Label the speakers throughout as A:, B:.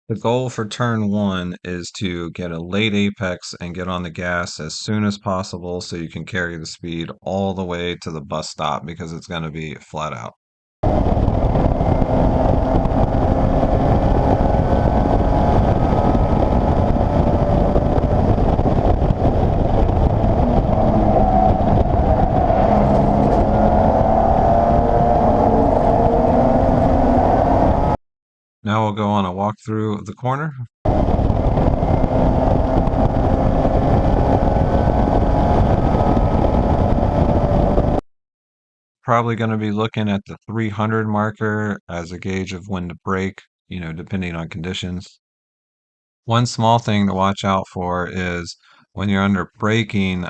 A: The goal for turn one is to get a late apex and get on the gas as soon as possible so you can carry the speed all the way to the bus stop because it's going to be flat out. Now we'll go on a walk through of the corner. Probably going to be looking at the 300 marker as a gauge of when to brake, depending on conditions. One small thing to watch out for is when you're under braking,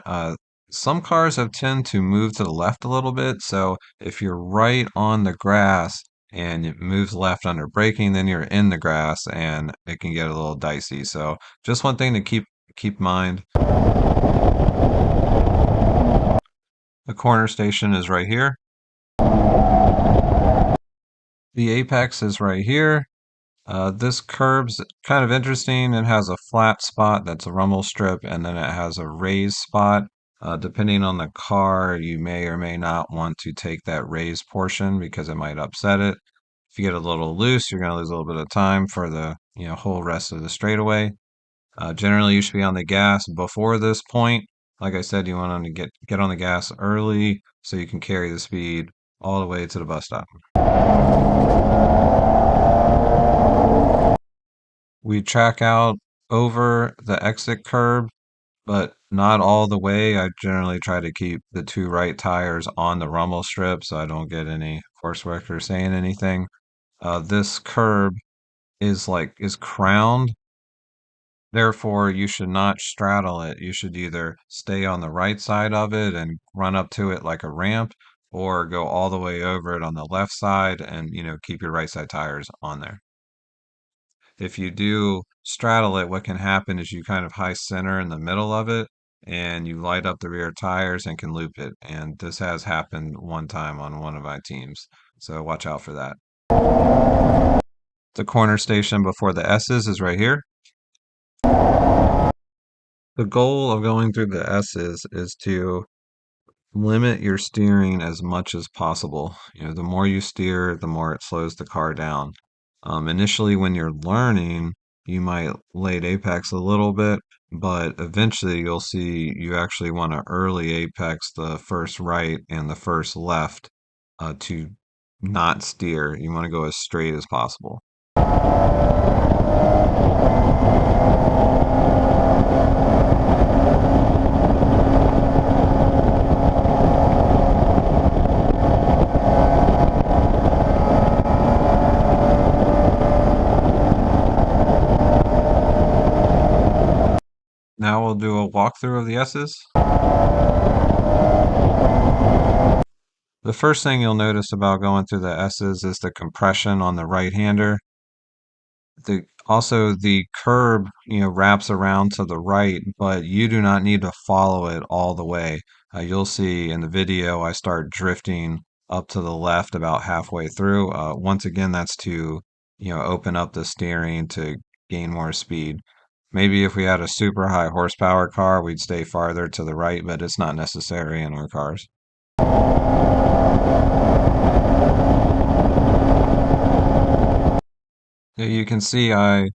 A: some cars have tend to move to the left a little bit. So if you're right on the grass and it moves left under braking, then you're in the grass and it can get a little dicey. So just one thing to keep in mind. The corner station is right here. The apex is right here. This curb's kind of interesting. It has a flat spot that's a rumble strip, and then it has a raised spot. Depending on the car, you may or may not want to take that raised portion because it might upset it. If you get a little loose, you're going to lose a little bit of time for the whole rest of the straightaway. Generally, you should be on the gas before this point. Like I said, you want to get on the gas early so you can carry the speed all the way to the bus stop. We track out over the exit curb, but not all the way. I generally try to keep the two right tires on the rumble strip so I don't get any course corrector saying anything. This curb is crowned, therefore you should not straddle it. You should either stay on the right side of it and run up to it like a ramp, or go all the way over it on the left side and keep your right side tires on there. If you do straddle it, what can happen is you kind of high center in the middle of it and you light up the rear tires and can loop it. And this has happened one time on one of my teams. So watch out for that. The corner station before the S's is right here. The goal of going through the S's is to limit your steering as much as possible. The more you steer, the more it slows the car down. Initially, when you're learning, you might late apex a little bit, but eventually you'll see you actually want to early apex the first right and the first left to not steer. You want to go as straight as possible. Now we'll do a walkthrough of the S's. The first thing you'll notice about going through the S's is the compression on the right-hander. Also the curb, wraps around to the right, but you do not need to follow it all the way. You'll see in the video I start drifting up to the left about halfway through. Once again, that's to, open up the steering to gain more speed. Maybe if we had a super high horsepower car, we'd stay farther to the right, but it's not necessary in our cars. Yeah, you can see I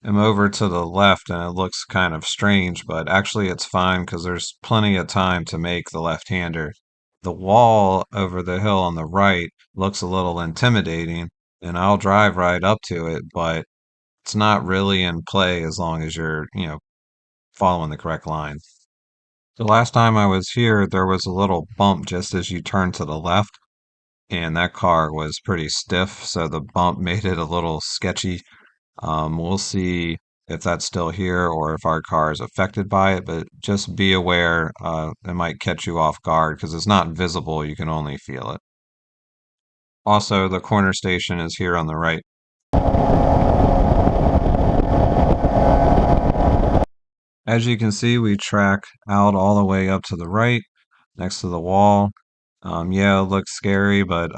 A: am over to the left and it looks kind of strange, but actually it's fine because there's plenty of time to make the left-hander. The wall over the hill on the right looks a little intimidating, and I'll drive right up to it, but it's not really in play as long as you're, following the correct line. The last time I was here, there was a little bump just as you turn to the left, and that car was pretty stiff, so the bump made it a little sketchy. We'll see if that's still here or if our car is affected by it, but just be aware, it might catch you off guard because it's not visible, you can only feel it. Also, the corner station is here on the right. As you can see, we track out all the way up to the right next to the wall. Yeah, it looks scary, but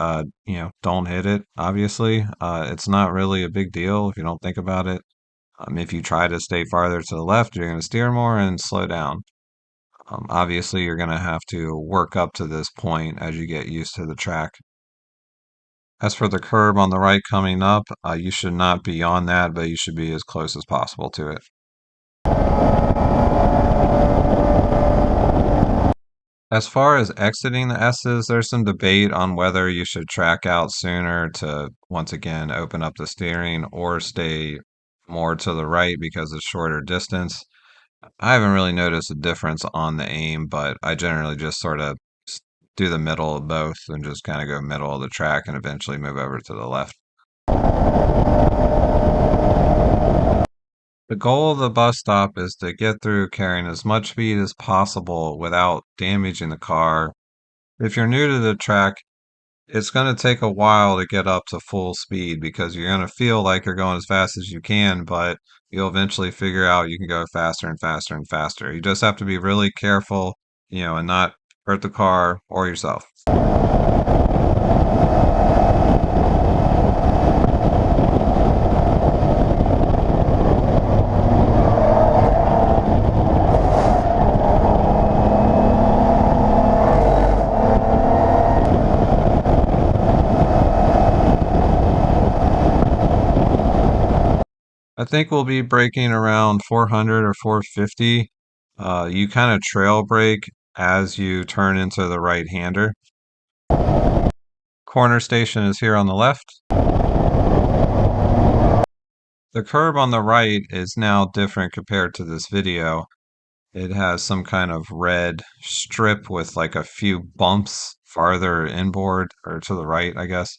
A: don't hit it, obviously. It's not really a big deal if you don't think about it. If you try to stay farther to the left, you're going to steer more and slow down. Obviously, you're going to have to work up to this point as you get used to the track. As for the curb on the right coming up, you should not be on that, but you should be as close as possible to it. As far as exiting the S's, there's some debate on whether you should track out sooner to once again open up the steering or stay more to the right because it's shorter distance. I haven't really noticed a difference on the aim, but I generally just sort of do the middle of both and just kind of go middle of the track and eventually move over to the left. The goal of the bus stop is to get through carrying as much speed as possible without damaging the car. If you're new to the track, it's going to take a while to get up to full speed because you're going to feel like you're going as fast as you can, but you'll eventually figure out you can go faster and faster and faster. You just have to be really careful, and not hurt the car or yourself. I think we'll be braking around 400 or 450. You kind of trail brake as you turn into the right-hander. Corner station is here on the left. The curb on the right is now different compared to this video. It has some kind of red strip with like a few bumps farther inboard or to the right, I guess.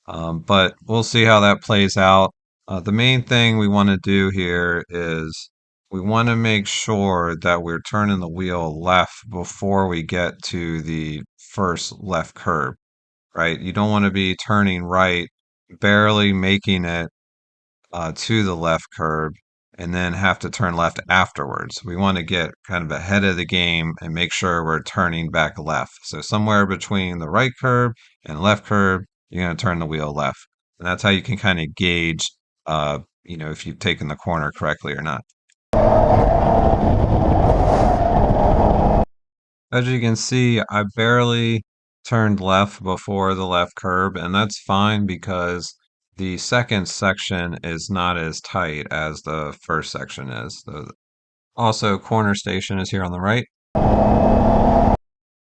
A: But we'll see how that plays out. The main thing we want to do here is we want to make sure that we're turning the wheel left before we get to the first left curb, right? You don't want to be turning right, barely making it to the left curb and then have to turn left afterwards. We want to get kind of ahead of the game and make sure we're turning back left. So somewhere between the right curb and left curb, you're going to turn the wheel left. And that's how you can kind of gauge, if you've taken the corner correctly or not. As you can see, I barely turned left before the left curb, and that's fine because the second section is not as tight as the first section is. Also, corner station is here on the right.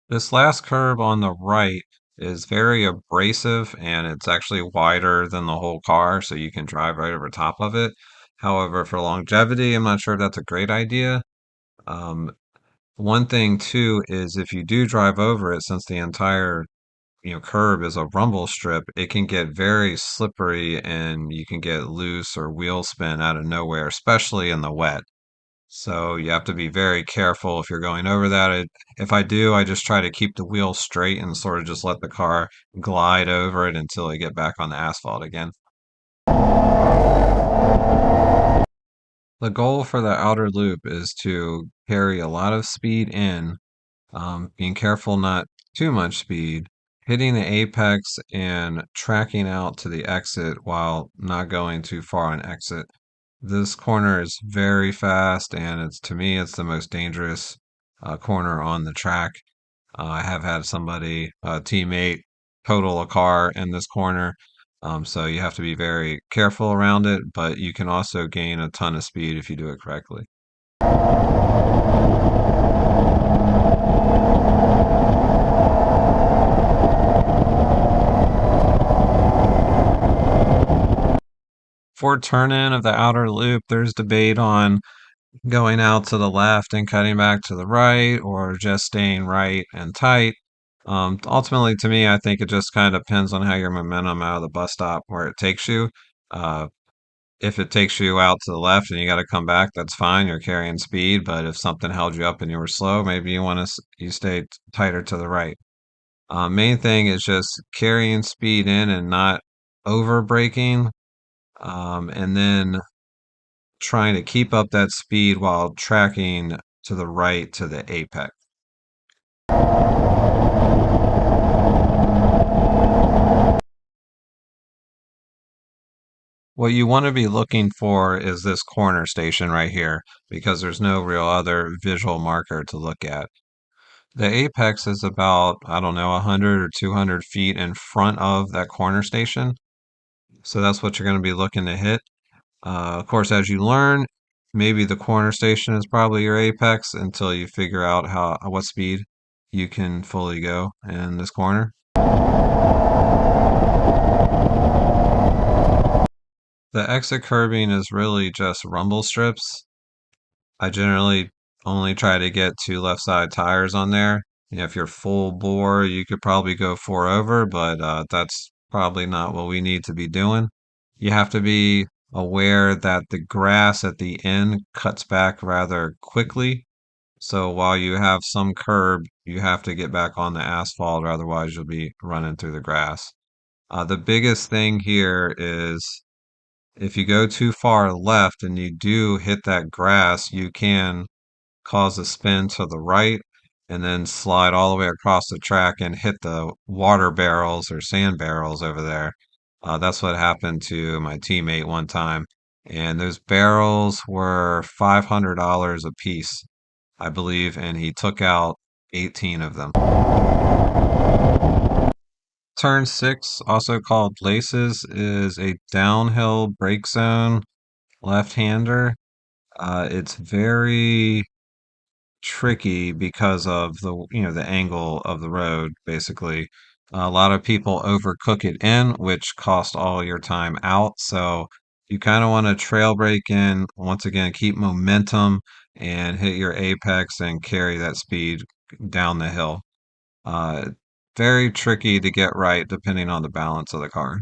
A: This last curb on the right is very abrasive and it's actually wider than the whole car, so you can drive right over top of it. However, for longevity, I'm not sure that's a great idea. Um, One thing too is if you do drive over it, since the entire curb is a rumble strip, it can get very slippery and you can get loose or wheel spin out of nowhere, especially in the wet. So you have to be very careful if you're going over that. If I do, I just try to keep the wheel straight and sort of just let the car glide over it until I get back on the asphalt again. The goal for the outer loop is to carry a lot of speed in, being careful not too much speed, hitting the apex and tracking out to the exit while not going too far on exit. This corner is very fast, and to me, it's the most dangerous corner on the track. I have had somebody, a teammate, total a car in this corner. So you have to be very careful around it, but you can also gain a ton of speed if you do it correctly. For turn in of the outer loop, there's debate on going out to the left and cutting back to the right, or just staying right and tight. Ultimately, to me, I think it just kind of depends on how your momentum out of the bus stop where it takes you. Uh, if it takes you out to the left and you got to come back, that's fine. You're carrying speed. But if something held you up and you were slow, maybe you stay tighter to the right. Main thing is just carrying speed in and not over braking, and then trying to keep up that speed while tracking to the right to the apex. What you want to be looking for is this corner station right here because there's no real other visual marker to look at. The apex is about, I don't know, 100 or 200 feet in front of that corner station. So that's what you're going to be looking to hit. Of course, as you learn, maybe the corner station is probably your apex until you figure out how what speed you can fully go in this corner. The exit curbing is really just rumble strips. I generally only try to get two left side tires on there. If you're full bore, you could probably go four over, but that's probably not what we need to be doing. You have to be aware that the grass at the end cuts back rather quickly. So while you have some curb, you have to get back on the asphalt, or otherwise you'll be running through the grass. The biggest thing here is if you go too far left and you do hit that grass, you can cause a spin to the right and then slide all the way across the track and hit the water barrels or sand barrels over there. That's what happened to my teammate one time. And those barrels were $500 a piece, I believe, and he took out 18 of them. Turn six, also called laces, is a downhill brake zone left-hander. It's very tricky because of the angle of the road, basically. A lot of people overcook it in, which cost all your time out. So you kind of want to trail brake in, once again, keep momentum and hit your apex and carry that speed down the hill. Uh, Very tricky to get right depending on the balance of the car.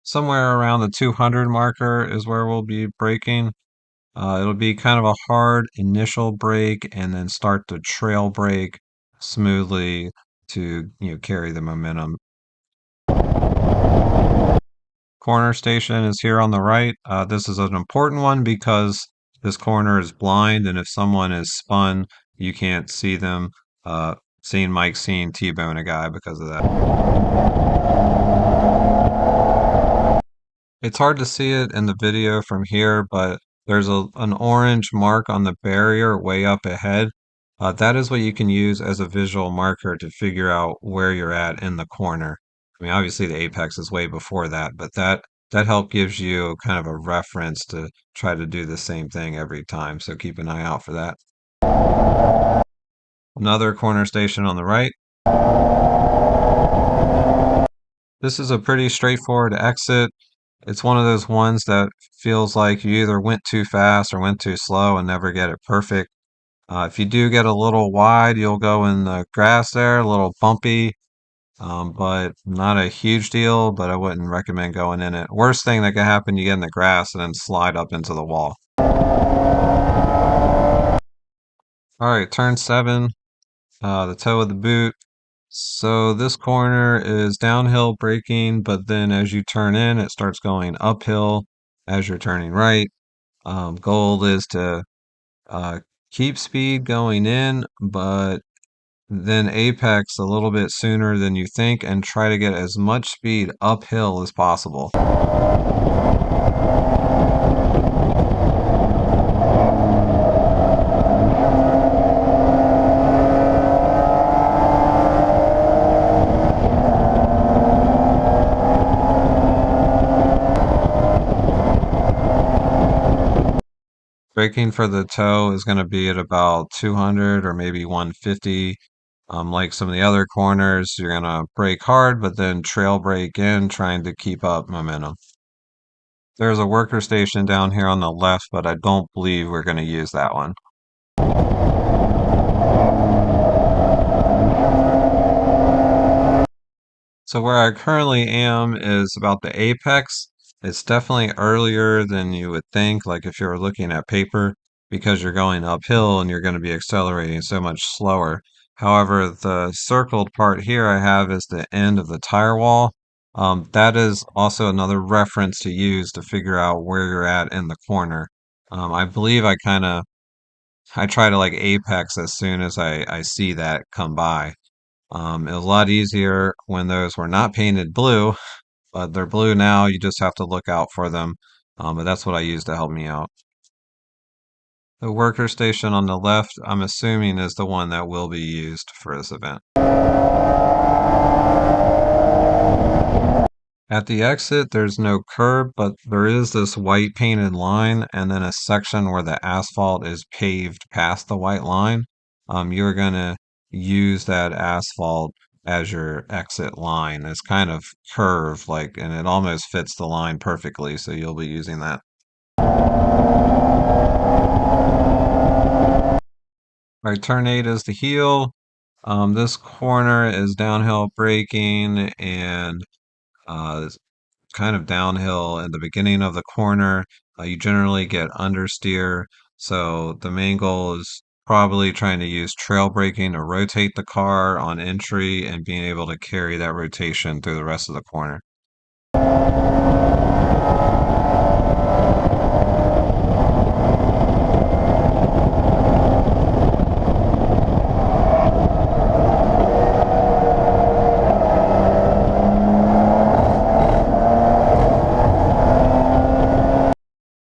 A: Somewhere around the 200 marker is where we'll be braking. It'll be kind of a hard initial brake and then start to trail brake smoothly to carry the momentum. Corner station is here on the right. This is an important one because this corner is blind, and if someone is spun, you can't see them. Seen Mike seen T-bone a guy because of that. It's hard to see it in the video from here, but there's an orange mark on the barrier way up ahead. That is what you can use as a visual marker to figure out where you're at in the corner. I mean, obviously the apex is way before that, but that help gives you kind of a reference to try to do the same thing every time. So keep an eye out for that. Another corner station on the right. This is a pretty straightforward exit. It's one of those ones that feels like you either went too fast or went too slow and never get it perfect. If you do get a little wide, you'll go in the grass there, a little bumpy, but not a huge deal, but I wouldn't recommend going in it. Worst thing that could happen, you get in the grass and then slide up into the wall. All right, turn seven, the toe of the boot. So this corner is downhill braking, but then as you turn in, it starts going uphill as you're turning right. Goal is to uh, keep speed going in, but then apex a little bit sooner than you think and try to get as much speed uphill as possible. Braking for the toe is going to be at about 200 or maybe 150. Like some of the other corners, you're going to brake hard, but then trail brake in, trying to keep up momentum. There's a worker station down here on the left, but I don't believe we're going to use that one. So where I currently am is about the apex. It's definitely earlier than you would think, like if you were looking at paper, because you're going uphill and you're going to be accelerating so much slower. However, the circled part here I have is the end of the tire wall. That is also another reference to use to figure out where you're at in the corner. I believe I try to like apex as soon as I see that come by. It was a lot easier when those were not painted blue, but they're blue now. You just have to look out for them. But that's what I use to help me out. The worker station on the left, I'm assuming, is the one that will be used for this event. At the exit, there's no curb, but there is this white painted line and then a section where the asphalt is paved past the white line. You're going to use that asphalt as your exit line. It's kind of curved, like, and it almost fits the line perfectly, so you'll be using that. All right, turn 8 is the heel. This corner is downhill braking and it's kind of downhill in the beginning of the corner. You generally get understeer. So the main goal is probably trying to use trail braking to rotate the car on entry and being able to carry that rotation through the rest of the corner.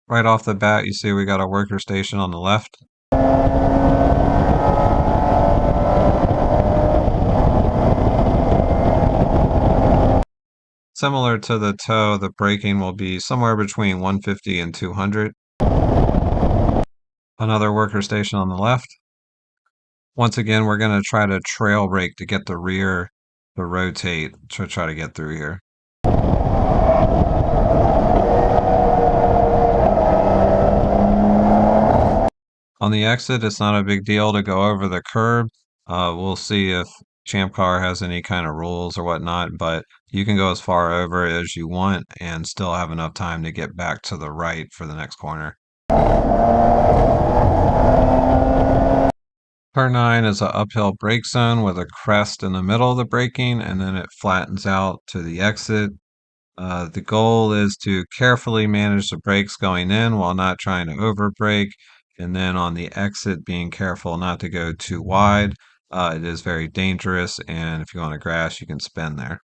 A: Right off the bat, you see we got a worker station on the left. Similar to the tow, the braking will be somewhere between 150 and 200. Another worker station on the left. Once again, we're going to try to trail brake to get the rear to rotate to try to get through here. On the exit, it's not a big deal to go over the curb. We'll see if Champ Car has any kind of rules or whatnot, but you can go as far over as you want and still have enough time to get back to the right for the next corner. Turn 9 is an uphill brake zone with a crest in the middle of the braking, and then it flattens out to the exit. The goal is to carefully manage the brakes going in while not trying to over brake, and then on the exit, being careful not to go too wide. It is very dangerous, and if you want to grass, you can spin there.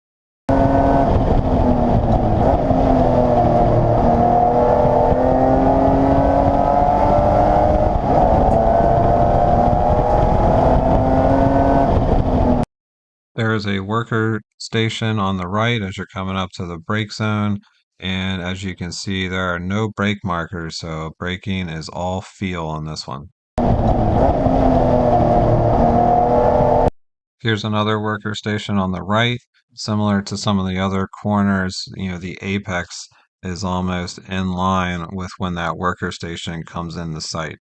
A: There is a worker station on the right as you're coming up to the brake zone. And as you can see, there are no brake markers, so braking is all feel on this one. Here's another worker station on the right. Similar to some of the other corners, the apex is almost in line with when that worker station comes in the sight.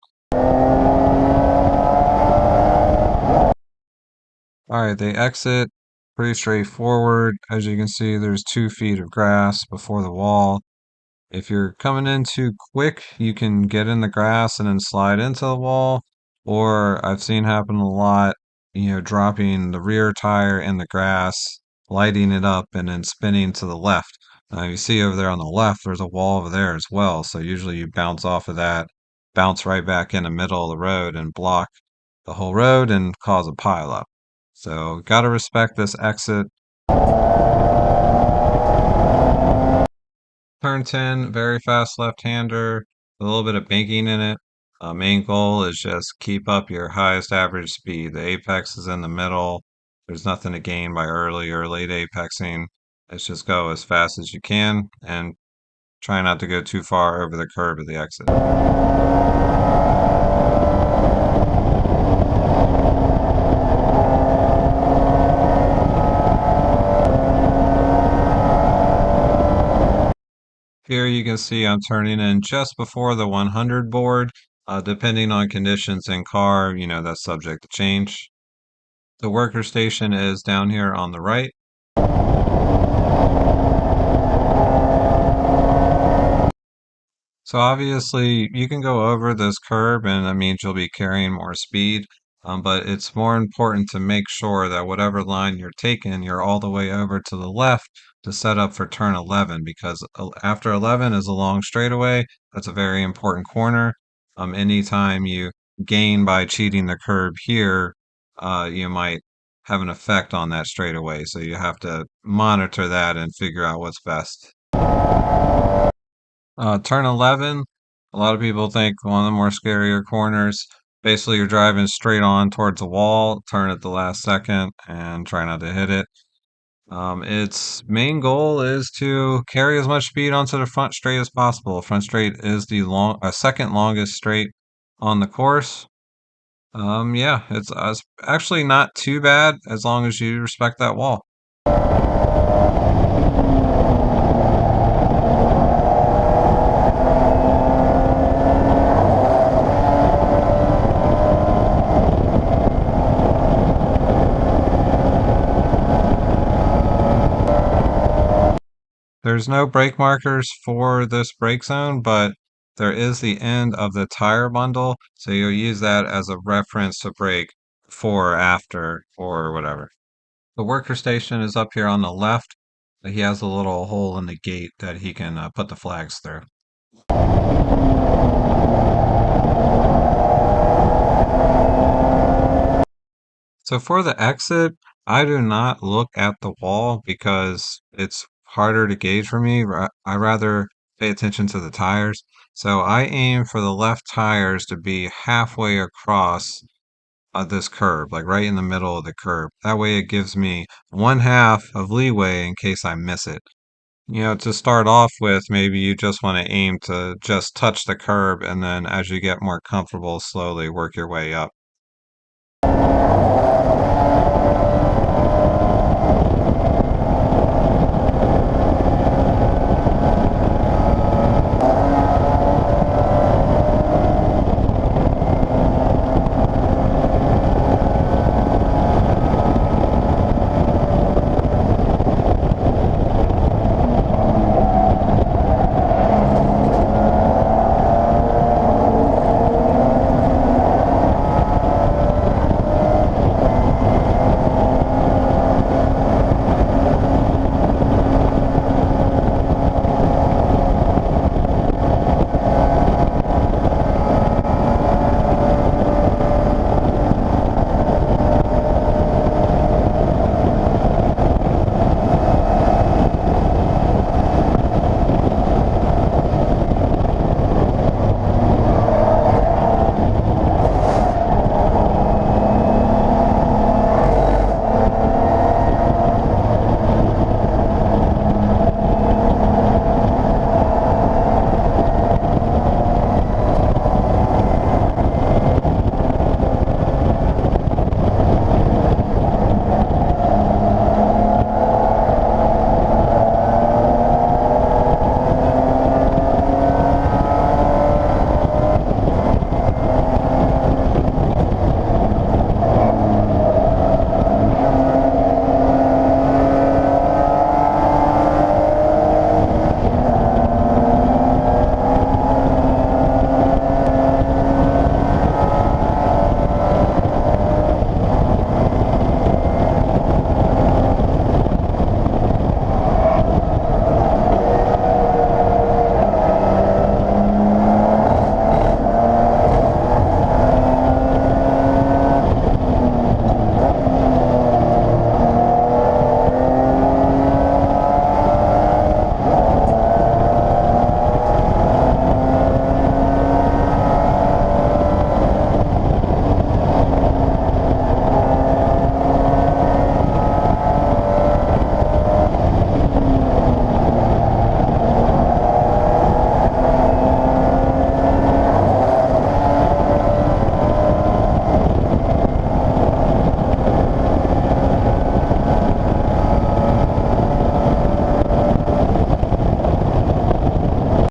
A: All right, they exit pretty straightforward. As you can see, there's 2 feet of grass before the wall. If you're coming in too quick, you can get in the grass and then slide into the wall. Or I've seen happen a lot, dropping the rear tire in the grass, lighting it up, and then spinning to the left. Now you see over there on the left, there's a wall over there as well. So usually you bounce off of that, bounce right back in the middle of the road and block the whole road and cause a pileup. So gotta respect this exit. Turn 10, very fast left-hander, a little bit of banking in it. Main goal is just keep up your highest average speed. The apex is in the middle. There's nothing to gain by early or late apexing. Let's just go as fast as you can and try not to go too far over the curb of the exit. Here you can see I'm turning in just before the 100 board. Depending on conditions in car, that's subject to change. The worker station is down here on the right. So obviously you can go over this curb and that means you'll be carrying more speed. But it's more important to make sure that whatever line you're taking, you're all the way over to the left to set up for turn 11 because after 11 is a long straightaway. That's a very important corner. Anytime you gain by cheating the curb here, you might have an effect on that straightaway. So you have to monitor that and figure out what's best. Turn 11, a lot of people think one of the more scarier corners. Basically, you're driving straight on towards the wall, turn at the last second, and try not to hit it. Its main goal is to carry as much speed onto the front straight as possible. Front straight is the second longest straight on the course. Yeah, it's actually not too bad as long as you respect that wall. There's no brake markers for this brake zone, but there is the end of the tire bundle, so you'll use that as a reference to brake before or after or whatever. The worker station is up here on the left. He has a little hole in the gate that he can put the flags through. So for the exit, I do not look at the wall because it's harder to gauge for me. I rather pay attention to the tires. So I aim for the left tires to be halfway across this curb, like right in the middle of the curb. That way it gives me one half of leeway in case I miss it. To start off with, maybe you just want to aim to just touch the curb and then as you get more comfortable, slowly work your way up.